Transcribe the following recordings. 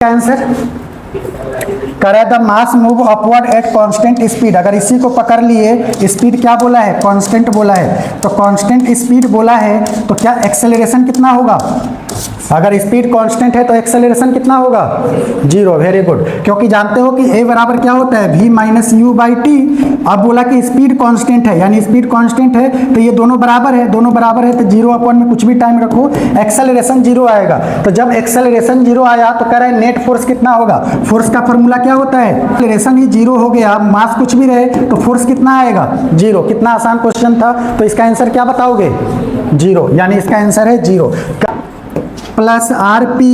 Answer करे the mass move upward at constant speed. अगर इसी को पकड़ लिए, स्पीड क्या बोला है, कांस्टेंट बोला है, तो कांस्टेंट स्पीड बोला है तो क्या एक्सेलरेशन कितना होगा? अगर स्पीड कांस्टेंट है तो एक्सेलरेशन कितना होगा? जीरो। वेरी गुड, क्योंकि जानते हो कि a बराबर क्या होता है, v minus you by T. अब बोला कि स्पीड कांस्टेंट है, यानी स्पीड कांस्टेंट है तो ये दोनों बराबर है, दोनों बराबर है तो जीरो अपॉन में कुछ भी टाइम रखो, एक्सेलरेशन जीरो आएगा। तो जब एक्सेलरेशन जीरो आया तो कह रहा है नेट फोर्स कितना होगा? फोर्स का फॉर्मूला क्या होता है? एक्सेलरेशन ही जीरो हो गया, मास कुछ भी रहे तो फोर्स कितना आएगा? जीरो। कितना आसान क्वेश्चन था। तो इसका आंसर क्या बताओगे? जीरो, यानी इसका आंसर है जीरो। प्लस आर पी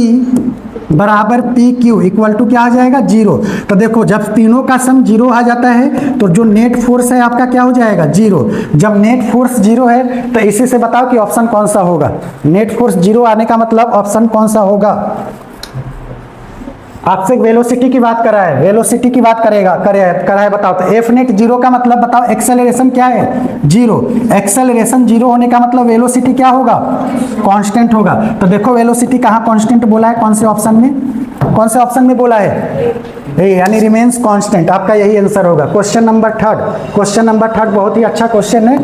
बराबर पी क्यू इक्वल टू क्या आ जाएगा? जीरो। तो देखो जब तीनों का सम जीरो आ जाता है तो जो नेट फोर्स है आपका क्या हो जाएगा? जीरो। जब नेट फोर्स जीरो है तो इसी से बताओ कि ऑप्शन कौन सा होगा। नेट फोर्स जीरो आने का मतलब ऑप्शन कौन सा होगा? आपसे वेलोसिटी की बात करा है, वेलोसिटी की बात करा है बताओ। तो एफ नेट जीरो का मतलब बताओ, एक्सेलरेशन क्या है? जीरो। एक्सेलरेशन जीरो होने का मतलब वेलोसिटी क्या होगा? कांस्टेंट होगा। तो देखो वेलोसिटी कहाँ कांस्टेंट बोला है, कौन से ऑप्शन में, कौन से ऑप्शन में बोला है? यानी रिमेन्स कांस्टेंट। आपका यही आंसर होगा। Question number third, question number third बहुत ही अच्छा क्वेश्चन है।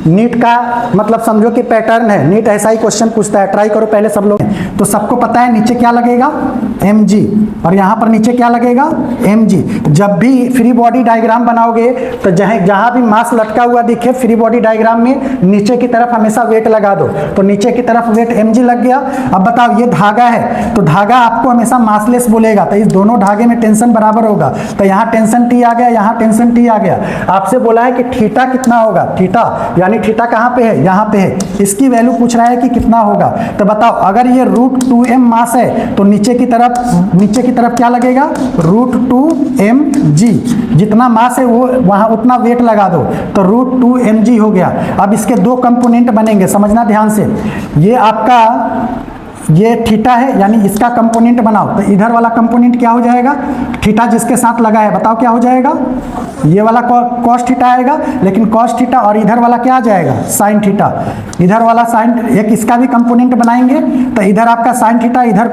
नीट का मतलब समझो कि पैटर्न है, नीट ऐसा ही क्वेश्चन पूछता है। ट्राई करो पहले सब लोग। तो सबको पता है नीचे क्या लगेगा? mg, और यहाँ पर नीचे क्या लगेगा? mg। जब भी फ्री बॉडी डायग्राम बनाओगे तो जहाँ भी मास लटका हुआ दिखे फ्री बॉडी डायग्राम में, नीचे की तरफ हमेशा वेट लगा दो। तो नीचे की तरफ वेट mg लग गया। अब बताओ ये धागा है तो धागा आपको हमेशा मासलेस बोलेगा, तो इस दोनों धागे में टेंशन बराबर होगा। तो यहाँ टेंशन टी आ गया, यहाँ टेंशन टी आ गया। आपसे बोला है कि थीटा कितना होगा? थीटा, यानी थीटा कहाँ पे है? यहाँ पे है। इसकी वैल्यू पूछ रहा है कि कितना होगा। तो बताओ अगर ये √2m मास है तो नीचे की तरफ क्या लगेगा? √2mg। जितना मास है वो वहाँ उतना वेट लगा दो, तो √2mg हो गया। अब इसके दो कंपोनेंट बनेंगे, समझना ध्यान से। ये आपका ये थीटा है, यानी इसका कंपोनेंट बनाओ। तो इधर वाला कंपोनेंट क्या हो जाएगा? थीटा जिसके साथ लगा है, बताओ क्या हो जाएगा? ये वाला कॉस थीटा आएगा, लेकिन कॉस थीटा और इधर वाला क्या आ जाएगा? Sine theta. इधर वाला साइन, एक इसका भी कंपोनेंट बनाएंगे तो इधर आपका साइन थीटा, इधर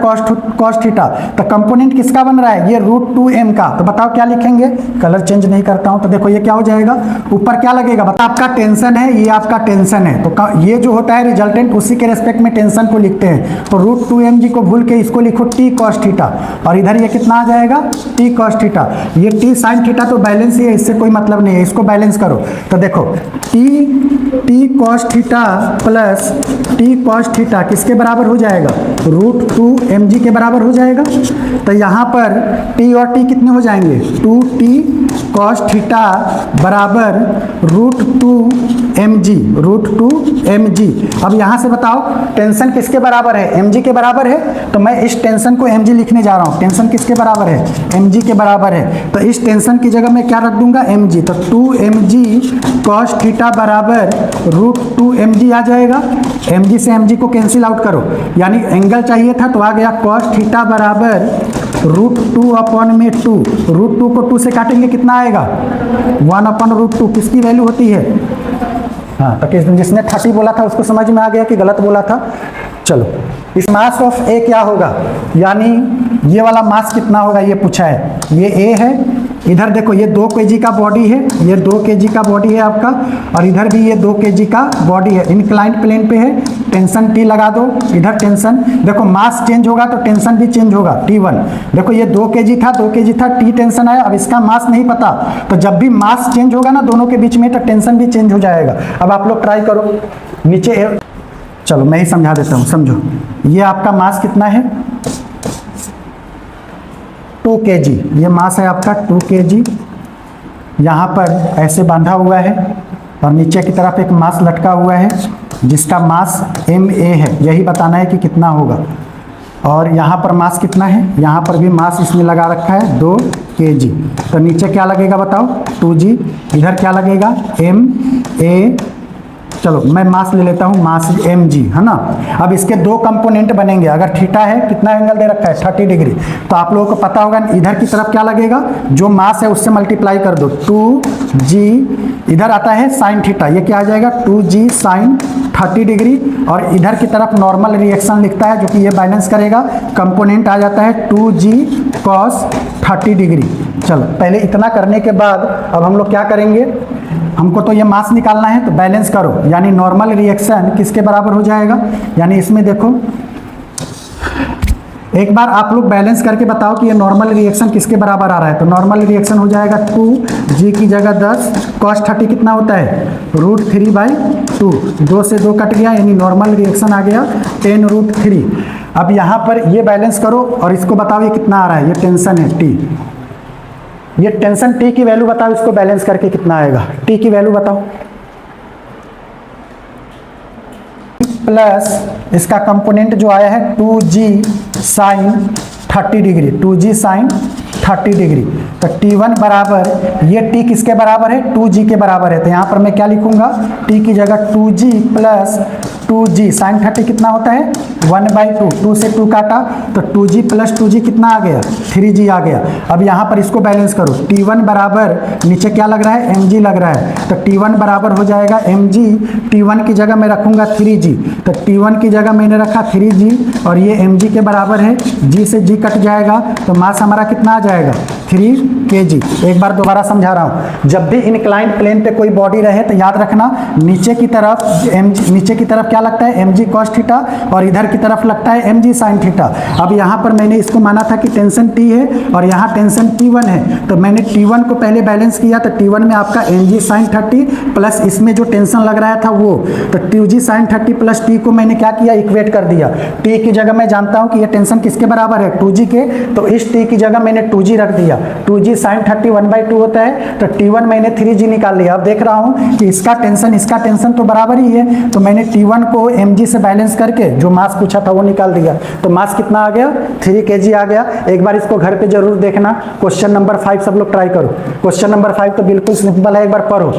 कॉस थीटा। तो कंपोनेंट किसका बन रहा है? ये √2m का। तो बताओ क्या लिखेंगे? कलर चेंज नहीं करता हूं। तो देखो ये क्या हो जाएगा? ऊपर क्या लगेगा? बताओ आपका टेंशन है, ये आपका टेंशन है, तो ये जो होता है रिजल्टेंट, उसी के रेस्पेक्ट में टेंशन को लिखते हैं। तो √2mg को भूल के इसको लिखो t cos थीटा, और इधर ये कितना आ जाएगा? t cos theta. ये t sin थीटा तो बैलेंस ही है, इससे कोई मतलब नहीं है, इसको बैलेंस करो। तो देखो t cos theta plus t cos theta किसके बराबर हो जाएगा? √2mg के बराबर हो जाएगा। तो यहाँ पर t और t कितने हो जाएंगे? 2t cos थीटा बराबर √2mg, √2mg। अब यहाँ से बताओ टेंशन किसके बराबर है? mg के बराबर है। तो मैं इस टेंशन को mg लिखने जा रहा हूँ। टेंशन किसके बराबर है? mg के बराबर है। तो इस टेंशन की जगह मैं क्या रख दूंगा? mg। तो 2mg cos थीटा बराबर √2mg आ जाएगा। mg से mg को कैंसिल आउट करो, यानी एंगल चाहिए था तो आ गया cos थीटा बराबर √2 अपॉन में 2। √2 को 2 से काटेंगे कितना आएगा? 1 अपॉन √2। किसकी वैल्यू होती है? हाँ, तो जिसने 30 बोला था उसको समझ में आ गया कि गलत बोला था। चलो, इस मास ऑफ ए क्या होगा, यानी ये वाला मास कितना होगा ये पूछा है। ये ए है, इधर देखो ये 2 kg का बॉडी है, ये 2 kg का बॉडी है आपका, और इधर भी ये 2 kg का बॉडी है। इंक्लाइंड प्लेन पे है, टेंशन टी लगा दो। इधर टेंशन, देखो मास चेंज होगा तो टेंशन भी चेंज होगा, T1। देखो ये 2 kg था, 2 kg था, T टेंशन आया। अब इसका मास नहीं पता, तो जब भी मास चेंज होगा ना दोनों के बीच में, तो टेंशन भी चेंज हो जाएगा। अब आप लोग ट्राई करो नीचे, चलो मैं ही समझा देता हूँ, समझो। ये आपका मास कितना है? 2 kg। ये मास है आपका 2 kg। यहाँ पर ऐसे बांधा हुआ है और नीचे की तरफ एक मास लटका हुआ है जिसका मास ma है। यही बताना है कि कितना होगा। और यहाँ पर मास कितना है? यहाँ पर भी मास इसमें लगा रखा है 2 kg। तो नीचे क्या लगेगा बताओ? 2g। इधर क्या लगेगा? ma। चलो मैं मास ले लेता हूँ, मास mg है ना। अब इसके दो कंपोनेंट बनेंगे। अगर थीटा है, कितना एंगल दे रखा है? 30 डिग्री। तो आप लोगों को पता होगा इधर की तरफ क्या लगेगा? जो मास है उससे मल्टीप्लाई कर दो, 2g। इधर आता है साइन थीटा, ये क्या आ जाएगा? 2g साइन 30 डिग्री, और इधर की तरफ नॉर्मल रिएक्शन लिखता है जो कि ये बैलेंस करेगा। कंपोनेंट आ जाता है 2g cos 30 डिग्री। चलो पहले इतना करने के बाद अब हम लोग क्या करेंगे, हमको तो ये मास निकालना है, तो बैलेंस करो, यानी नॉर्मल रिएक्शन किसके बराबर हो जाएगा। यानी इसमें देखो एक बार आप लोग बैलेंस करके बताओ कि ये नॉर्मल रिएक्शन किसके बराबर आ रहा है। तो नॉर्मल रिएक्शन हो जाएगा 2g की जगह 10 cos 30 कितना होता है √3/2, 2 से 2 कट गया, यानी नॉर्मल रिएक्शन आ गया 10√3। अब यहाँ पर ये बैलेंस करो और इसको बताओ ये कितना आ रहा है। ये टेंशन है T, ये टेंशन T की वैल्यू बताओ, इसको बैलेंस करके कितना आएगा। T की वैल्यू बताओ, प्लस इसका कंपोनेंट जो आया है 2g sin 30 degree, 2g sin 30 degree. तो T1 बराबर, ये T किसके बराबर है 2g के बराबर है। तो यहाँ पर मैं क्या लिखूंगा, T की जगह 2g प्लस 2g sin 30 कितना होता है 1/2, 2 से 2 काटा तो 2g प्लस 2g कितना आ गया 3g आ गया। अब यहाँ पर इसको बैलेंस करो, T1 बराबर नीचे क्या लग रहा है mg लग रहा है, तो T1 बराबर हो जाएगा mg, T1 की जगह मैं रखूंगा 3g, तो T1 की जगह मैंने रखा 3g और ये mg के बराबर है, g से g कट जाएगा तो मास हमारा कितना आ जाएगा 3 kg। एक बार दोबारा समझा रहा हूँ, जब भी इंक्लाइंड प्लेन पे कोई बॉडी रहे तो याद रखना नीचे की तरफ नीचे की तरफ क्या लगता है mg cos थीटा और इधर की तरफ लगता है mg sin थीटा। अब यहाँ पर मैंने इसको माना था कि टेंशन T है और यहाँ टेंशन T1 है, तो मैंने T1 को पहले बैलेंस किया, तो T1 में आपका mg sin 30 प्लस इसमें जो टेंशन लग रहा था वो, तो 2g sin 30 प्लस T को मैंने क्या किया इक्वेट कर दिया। T की जगह मैं जानता हूँ कि ये टेंशन किसके बराबर है 2g के, तो इस T की जगह मैंने 2g रख दिया, 2g sin 30 1/2 होता है, तो T1 मैंने 3g निकाल लिया। अब देख रहा हूँ कि इसका टेंशन तो बराबर ही है, तो मैंने T1 को mg से बैलेंस करके जो मास पूछा था वो निकाल दिया, तो मास कितना आ गया 3 kg आ गया। एक बार इसको घर पे जरूर देखना। क्वेश्चन नंबर 5 सब लोग ट्राई करो। क्वेश्चन नंबर 5 तो बिल्कुल सिंपल है, एक बार पढ़ो।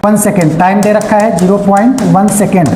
1 सेकेंड टाइम दे रखा है 0.1 second.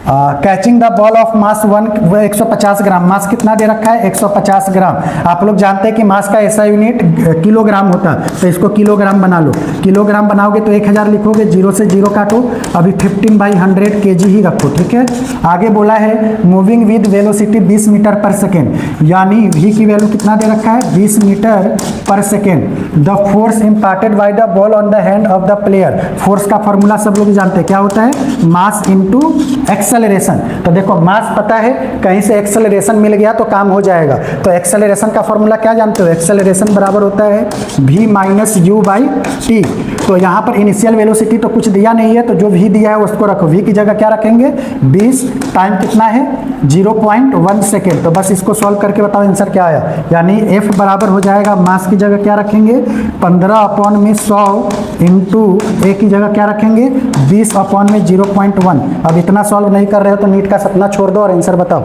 Catching the ball of mass 150 ग्राम, मास कितना दे रखा है 150 ग्राम। आप लोग जानते हैं कि मास का ऐसा यूनिट किलोग्राम होता है, तो इसको किलोग्राम बना लो। किलोग्राम बनाओगे तो 1000 लिखोगे, 0 से 0 काटो, अभी 15/100 kg ही रखो, ठीक है। आगे बोला है मूविंग विद वेलोसिटी 20 मीटर पर सेकेंड, यानी v की वैल्यू कितना दे रखा है 20 मीटर पर second. The force imparted by the ball on the hand of the player, force का फॉर्मूला सब लोग जानते हैं क्या होता है मास इंटू एक्सेलरेशन। तो देखो मास पता है, कहीं से एक्सेलरेशन मिल गया तो काम हो जाएगा। तो एक्सेलरेशन का फॉर्मूला क्या जानते हो, एक्सेलरेशन बराबर होता है v माइनस u/t। तो यहाँ पर इनिशियल वेलोसिटी तो कुछ दिया नहीं है, तो जो v दिया है उसको रखो, v की जगह क्या रखेंगे 20, टाइम कितना है 0.1 सेकेंड। तो बस इसको सॉल्व करके बताओ आंसर क्या आया, यानी f बराबर हो जाएगा मास की जगह क्या रखेंगे 15/100 इंटू a की जगह क्या रखेंगे 20/0.1। अब इतना सॉल्व नहीं कर रहे हो तो नीट का सपना छोड़ दो और आंसर बताओ।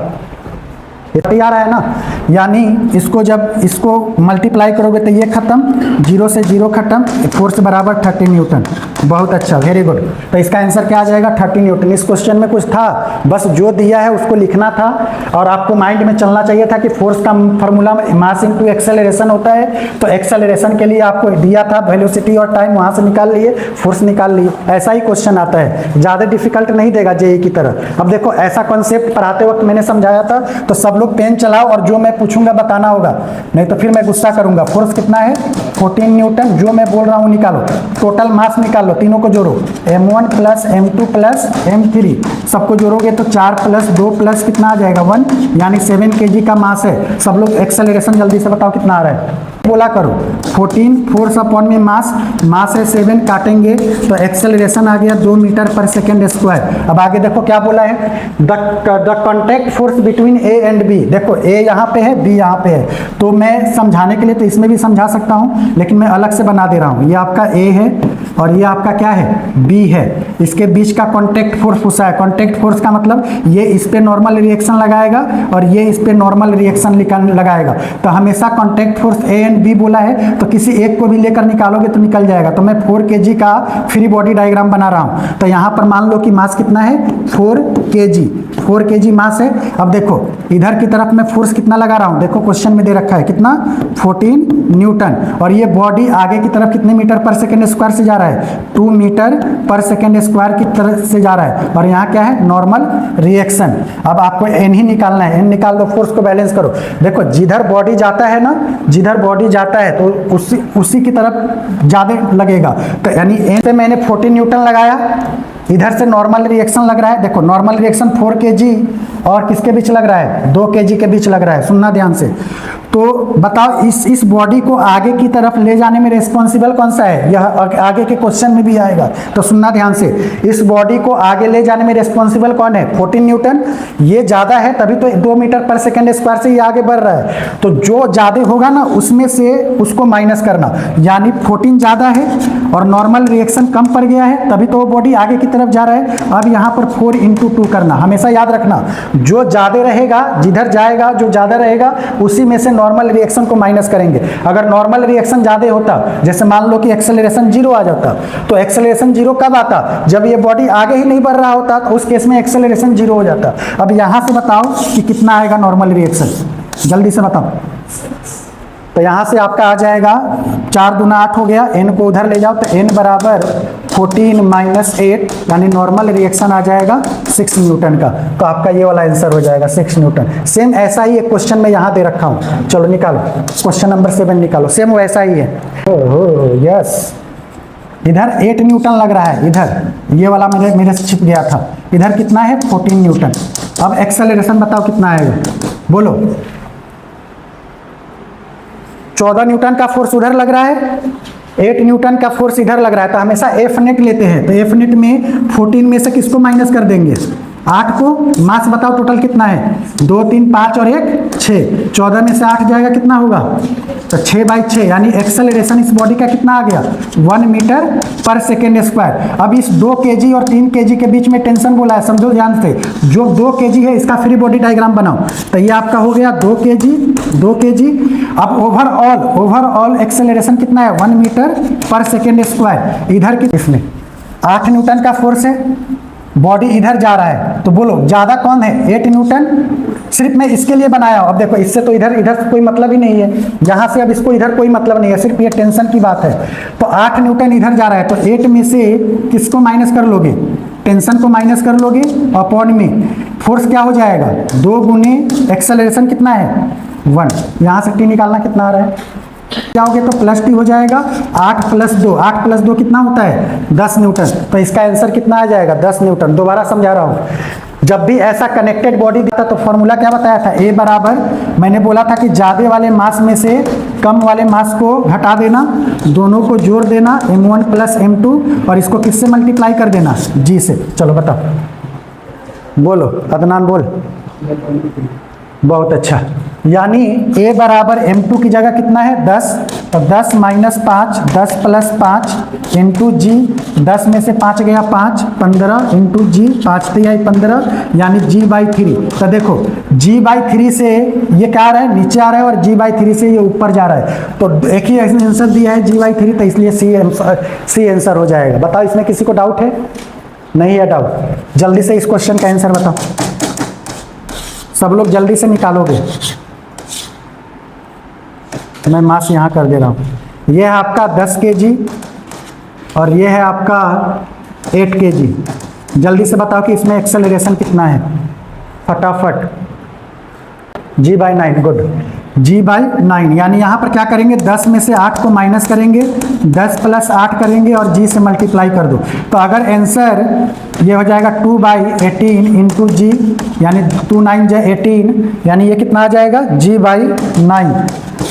ये आ रहा है ना, यानी इसको जब इसको मल्टीप्लाई करोगे तो ये खत्म, 0 से 0 खत्म, फोर्स बराबर 30 न्यूटन। बहुत अच्छा, वेरी गुड। तो इसका आंसर क्या आ जाएगा 30 न्यूटन। इस क्वेश्चन में कुछ था, बस जो दिया है उसको लिखना था और आपको माइंड में चलना चाहिए था कि फोर्स का फॉर्मूला मास इनटू एक्सेलरेशन होता है। तो एक्सेलरेशन के लिए आपको दिया था वेलोसिटी और टाइम, वहां से निकाल लिए, फोर्स निकाल लिए। ऐसा ही क्वेश्चन आता है, ज्यादा डिफिकल्ट नहीं देगा जेईई की तरह। अब देखो ऐसा कॉन्सेप्ट पढ़ाते वक्त मैंने समझाया था, तो सब लोग पेन चलाओ और जो मैं पूछूंगा बताना होगा, नहीं तो फिर मैं गुस्सा करूंगा। फोर्स कितना है 14 न्यूटन, जो मैं बोल रहा हूं निकालो। टोटल मास निकालो, तीनों को जोड़ो, m1 plus m2 plus m3, सबको जोड़ोगे तो 4 प्लस 2 प्लस कितना आ जाएगा 1, यानी 7 kg का मास है। सब लोग एक्सेलरेशन जल्दी से बताओ कितना आ रहा है, बोला करो। 14 फोर्स अपॉन में मास है 7, काटेंगे तो एक्सेलरेशन आ गया 2 मीटर पर सेकेंड स्क्वायर। अब आगे देखो क्या बोला है, the contact force between A and B. देखो ए यहाँ पे है, बी यहाँ पे है, तो मैं समझाने के लिए तो इसमें भी समझा सकता हूँ, लेकिन मैं अलग से बना दे रहा हूँ। ये आपका ए है और ये आपका क्या है बी है, इसके बीच का कॉन्टैक्ट फोर्स पूछा है। कॉन्टैक्ट फोर्स का मतलब ये इस पे नॉर्मल रिएक्शन लगाएगा और ये इस पे नॉर्मल रिएक्शन लगाएगा। तो हमेशा contact force A and B बोला है, तो किसी एक को भी लेकर निकालोगे तो निकल जाएगा। तो मैं 4 kg का फ्री बॉडी डायग्राम बना रहा हूं। तो यहां पर मान लो कि मास कितना है 4 kg मास है। अब देखो इधर की तरफ मैं फोर्स कितना लगा रहा हूं, देखो क्वेश्चन में दे रखा है कितना 14 न्यूटन, और ये बॉडी आगे की तरफ कितने मीटर पर सेकेंड स्क्वायर से जा रहा रहा है 2 मीटर पर सेकेंड स्क्वायर की तरफ से जा रहा है, और यहाँ क्या है नॉर्मल रिएक्शन। अब आपको एन ही निकालना है, एन निकाल दो, फोर्स को बैलेंस करो। देखो जिधर बॉडी जाता है ना, जिधर बॉडी जाता है तो उसी की तरफ ज़्यादा लगेगा। तो यानी एन से मैंने 14 न्यूटन लगाया, इधर से नॉर्मल रिएक्शन लग रहा है। देखो नॉर्मल रिएक्शन 4 kg और किसके बीच लग रहा है, 2 kg के बीच लग रहा है। सुनना ध्यान से। तो बताओ इस बॉडी को आगे की तरफ ले जाने में रिस्पॉन्सिबल कौन सा है, यह आगे के क्वेश्चन में भी आएगा। तो सुनना ध्यान से, इस बॉडी को आगे ले जाने में रिस्पॉन्सिबल कौन है, 14 न्यूटन। ये ज़्यादा है तभी तो 2 मीटर पर सेकेंड स्क्वायर से ये आगे बढ़ रहा है। तो जो ज़्यादा होगा ना उसमें से उसको माइनस करना, यानी 14 ज़्यादा है और नॉर्मल रिएक्शन कम पड़ गया है, तभी तो वो बॉडी आगे की तरफ जा रहा है। अब यहाँ पर 4 × 2 करना, हमेशा याद रखना जो ज़्यादा रहेगा, जिधर जाएगा जो ज़्यादा रहेगा उसी में से नॉर्मल रिएक्शन को माइनस करेंगे। अगर नॉर्मल रिएक्शन ज़्यादा होता, जैसे मान लो कि एक्सेलरेशन 0 आ जाता, तो एक्सेलरेशन 0 कब आता, जब ये बॉडी आगे ही नहीं बढ़ रहा होता, तो उस केस में एक्सेलरेशन 0 हो जाता। अब यहाँ से बताओ कि कितना आएगा नॉर्मल रिएक्शन, जल्दी से बताओ। तो यहाँ से आपका आ जाएगा 4 दूना 8 हो गया, n को उधर ले जाओ तो n बराबर 14 - 8, यानी नॉर्मल रिएक्शन आ जाएगा 6 न्यूटन का। तो आपका ये वाला आंसर हो जाएगा 6 न्यूटन। सेम ऐसा ही एक क्वेश्चन में यहाँ दे रखा हूँ, चलो निकालो क्वेश्चन नंबर 7 निकालो, सेम वैसा ही है। ओहो यस, इधर 8 न्यूटन लग रहा है, इधर ये वाला मेरे से छिप गया था। इधर कितना है 14 न्यूटन। अब एक्सेलरेशन बताओ कितना आएगा, बोलो। 14 न्यूटन का फोर्स उधर लग रहा है, 8 न्यूटन का फोर्स इधर लग रहा है, तो हमेशा एफ नेट लेते हैं। तो एफ नेट में 14 में से किसको माइनस कर देंगे, 8 को। मास बताओ टोटल कितना है, 2 3 5 और 1 6, 14 में से 8 जाएगा कितना होगा, तो 6/6, यानी एक्सेलरेशन इस बॉडी का कितना आ गया 1 मीटर पर सेकेंड स्क्वायर। अब इस 2 kg और 3 kg के बीच में टेंशन बोला है, समझो ध्यान से। जो 2 kg है इसका फ्री बॉडी डायग्राम बनाओ। तो ये आपका हो गया 2 kg। अब ओवरऑल एक्सेलरेशन कितना है 1 मीटर पर सेकेंड स्क्वायर। इधर की इसमें 8 न्यूटन का फोर्स है, बॉडी इधर जा रहा है, तो बोलो ज़्यादा कौन है 8 न्यूटन। सिर्फ मैं इसके लिए बनाया हूँ। अब देखो इससे तो इधर से कोई मतलब ही नहीं है, यहाँ से अब इसको इधर कोई मतलब नहीं है, सिर्फ ये टेंशन की बात है। तो 8 न्यूटन इधर जा रहा है, तो 8 में से किसको माइनस कर लोगे, टेंशन को माइनस कर लोगे, अपॉन में फोर्स क्या हो जाएगा 2 × एक्सेलरेशन कितना है 1। यहाँ से टी निकालना कितना आ रहा है, जाओगे तो +t हो जाएगा। 8 + 2 कितना होता है 10 न्यूटन। तो इसका आंसर कितना आ जाएगा 10 न्यूटन। दोबारा समझा रहा हूँ, जब भी ऐसा कनेक्टेड बॉडी दिखता तो फॉर्मूला क्या बताया था, A बराबर, मैंने बोला था कि ज़्यादा वाले मास में से कम वाले मास को घटा देना, दोनों को जोड़ देना m1 + m2, और इसको किससे मल्टीप्लाई कर देना g से। चलो बताओ, बोलो अदनान बोल। बहुत अच्छा, यानी a बराबर m2 की जगह कितना है 10, तो 10 - 5, 10 + 5 × g, 10 में से 5 गया 5, 15 × g, 5 × 15, यानी g/3। तो देखो g/3 से ये क्या आ रहा है नीचे आ रहा है, और g/3 से ये ऊपर जा रहा है। तो एक ही आंसर दिया है g/3, तो इसलिए सी आंसर हो जाएगा। बताओ इसमें किसी को डाउट है, नहीं है डाउट। जल्दी से इस क्वेश्चन का आंसर बताओ, सब लोग जल्दी से निकालोगे। मैं मास यहाँ कर दे रहा हूँ। ये है आपका 10 kg और ये है आपका 8 kg। जल्दी से बताओ कि इसमें एक्सेलरेशन कितना है, फटाफट। g/9, good, g/9। यानी यहाँ पर क्या करेंगे 10 में से 8 को माइनस करेंगे, 10 + 8 करेंगे और g से मल्टीप्लाई कर दो। तो अगर आंसर ये हो जाएगा 2/18 × g, यानी 2 9 × 18, यानी ये कितना आ जाएगा g/9।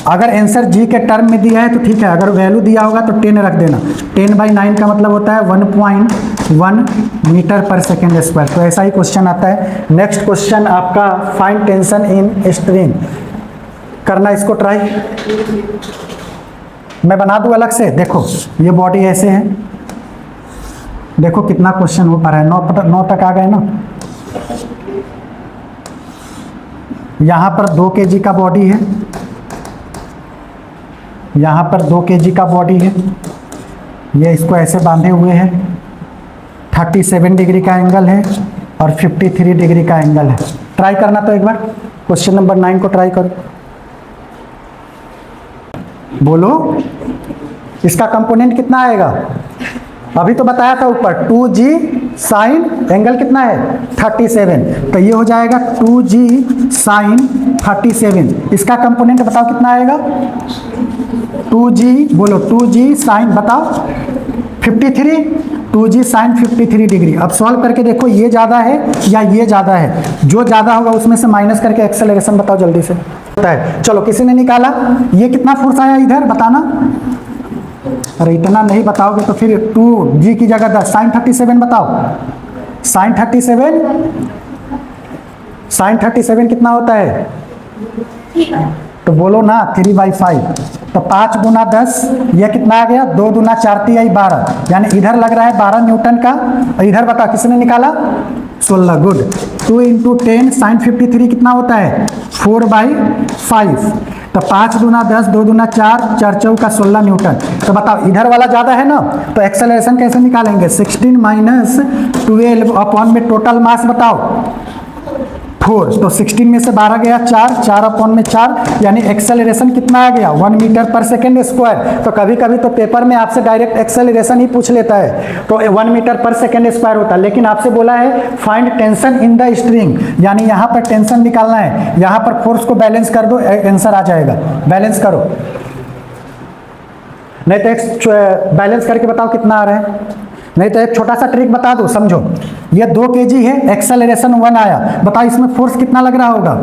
अगर आंसर g के टर्म में दिया है तो ठीक है, अगर वैल्यू दिया होगा तो 10 रख देना। 10/9 का मतलब होता है 1.1 मीटर पर सेकेंड स्क्वायर। तो ऐसा ही क्वेश्चन आता है। नेक्स्ट क्वेश्चन आपका फाइंड टेंशन इन स्ट्रिंग, करना इसको ट्राई। मैं बना दूं अलग से, देखो ये बॉडी ऐसे है, देखो कितना क्वेश्चन हो पा रहा है। 9 तक आ गए ना। यहाँ पर 2 kg का बॉडी है, यहाँ पर 2 kg का बॉडी है, ये इसको ऐसे बांधे हुए है, 37 डिग्री का एंगल है और 53 डिग्री का एंगल है। ट्राई करना तो एक बार क्वेश्चन नंबर 9 को ट्राई करो, बोलो इसका कंपोनेंट कितना आएगा अभी तो बताया था ऊपर 2g साइन एंगल कितना है 37, तो ये हो जाएगा 2g साइन 37। इसका कंपोनेंट बताओ कितना आएगा 2g, बोलो 2g साइन बताओ 53, 2g साइन 53 डिग्री। अब सॉल्व करके देखो ये ज़्यादा है या ये ज़्यादा है, जो ज़्यादा होगा उसमें से माइनस करके एक्सेलरेशन बताओ जल्दी से। चलो किसी ने निकाला, ये कितना फोर्स आया इधर बताना। अरे इतना नहीं बताओगे तो फिर 2g की जगह 10 साइन 37 बताओ। साइन 37 कितना होता है तो बोलो ना 3/5, तो 5 गुना 10 यह कितना आ गया 2 दूना 4 3 12, यानी इधर लग रहा है 12 न्यूटन का, और इधर बताओ किसने निकाला 16। गुड। 2 × 10 साइन 53 कितना होता है 4/5, तो 5 दूना 10 2 दूना 4 4 चौका 16 न्यूटन। तो बताओ इधर वाला ज़्यादा है ना, तो एक्सेलरेशन कैसे निकालेंगे 16 - 12 अपॉन में टोटल मास बताओ 4, तो 16 में से 12 गया 4 अपॉन में 4, यानी एक्सेलरेशन कितना आ गया 1 मीटर पर सेकेंड स्क्वायर। तो कभी कभी तो पेपर में आपसे डायरेक्ट एक्सेलरेशन ही पूछ लेता है, तो 1 मीटर पर सेकेंड स्क्वायर होता है, लेकिन आपसे बोला है find tension in the string, यानी यहाँ पर टेंशन निकालना है, यहाँ पर फोर्स को बैलेंस कर दो आंसर आ जाएगा। बैलेंस करो, नहीं तो बैलेंस करके बताओ कितना आ रहा है। नहीं तो एक छोटा सा ट्रिक बता दो समझो, ये 2 kg है, एक्सेलरेशन 1 आया, बताओ इसमें फोर्स कितना लग रहा होगा।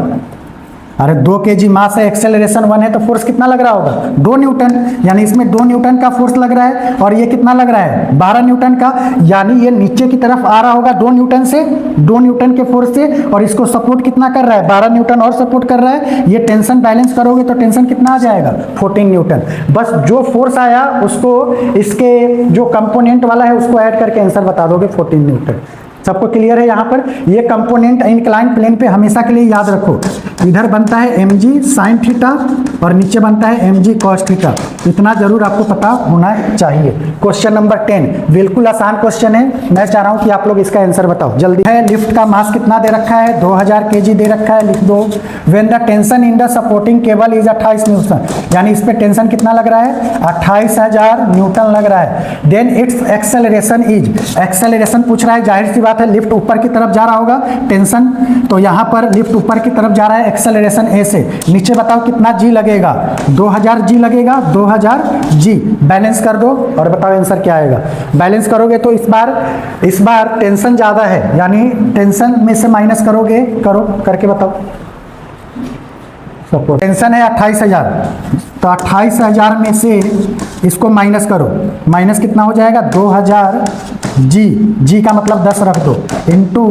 अरे 2 kg मास है, एक्सेलरेशन 1 है, तो फोर्स कितना लग रहा होगा 2 न्यूटन, यानी इसमें 2 न्यूटन का फोर्स लग रहा है, और ये कितना लग रहा है 12 न्यूटन का, यानी ये नीचे की तरफ आ रहा होगा 2 न्यूटन से, 2 न्यूटन के फोर्स से, और इसको सपोर्ट कितना कर रहा है 12 न्यूटन और सपोर्ट कर रहा है। ये टेंशन बैलेंस करोगे तो टेंशन कितना आ जाएगा 14 न्यूटन। बस जो फोर्स आया उसको इसके जो कंपोनेंट वाला है उसको ऐड करके आंसर बता दोगे 14 न्यूटन। सबको क्लियर है यहाँ पर। ये कंपोनेंट इंक्लाइन प्लेन पे हमेशा के लिए याद रखो, इधर बनता है mg साइन थीटा और नीचे बनता है mg कॉस थीटा, इतना जरूर आपको पता होना चाहिए। क्वेश्चन नंबर 10 बिल्कुल आसान क्वेश्चन है, मैं चाह रहा हूँ कि आप लोग इसका आंसर बताओ जल्दी। है लिफ्ट का मास कितना दे रखा है 2000 kg दे रखा है, लिख दो। When the tension in the supporting cable is 28 Newton, यानी इस पे टेंशन कितना लग रहा है 28000 न्यूटन लग रहा है। Then its acceleration is, acceleration पूछ रहा है, जाहिर सी बात है लिफ्ट ऊपर की तरफ जा रहा होगा टेंशन, तो यहाँ पर लिफ्ट ऊपर की तरफ जा रहा है एक्सेलरेशन ए से, नीचे बताओ कितना जी लगेगा 2000 जी लगेगा 2000 जी। बैलेंस कर दो और बताओ आंसर क्या आएगा। बैलेंस करोगे तो इस बार टेंशन ज़्यादा है, यानी टेंशन में से माइनस करोगे, करो करके बताओ। सपोर्ट टेंशन है 28000, तो 28000 में से इसको माइनस करो, माइनस कितना हो जाएगा 2000 जी, जी का मतलब 10 रख दो, इंटू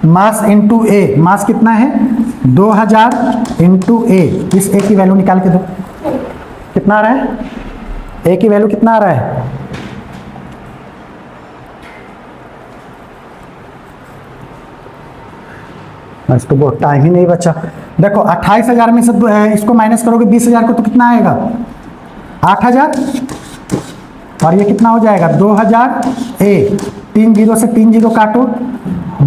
मास इंटू ए, मास कितना है 2000 इंटू ए, इस ए की वैल्यू निकाल के दो कितना आ रहा है, ए की वैल्यू कितना आ रहा है बस, तो बहुत टाइम ही नहीं बचा। देखो 28000 में से इसको माइनस करोगे 20000 को, तो कितना आएगा 8000, और ये कितना हो जाएगा 2000 ए, 3 जीरो से 3 जीरो काटो,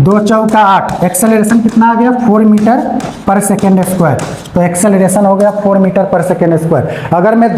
2 चौका 8, एक्सेलरेशन कितना आ गया 4 मीटर पर सेकेंड स्क्वायर, तो एक्सेलरेशन हो गया 4 मीटर पर सेकेंड स्क्वायर। अगर मैं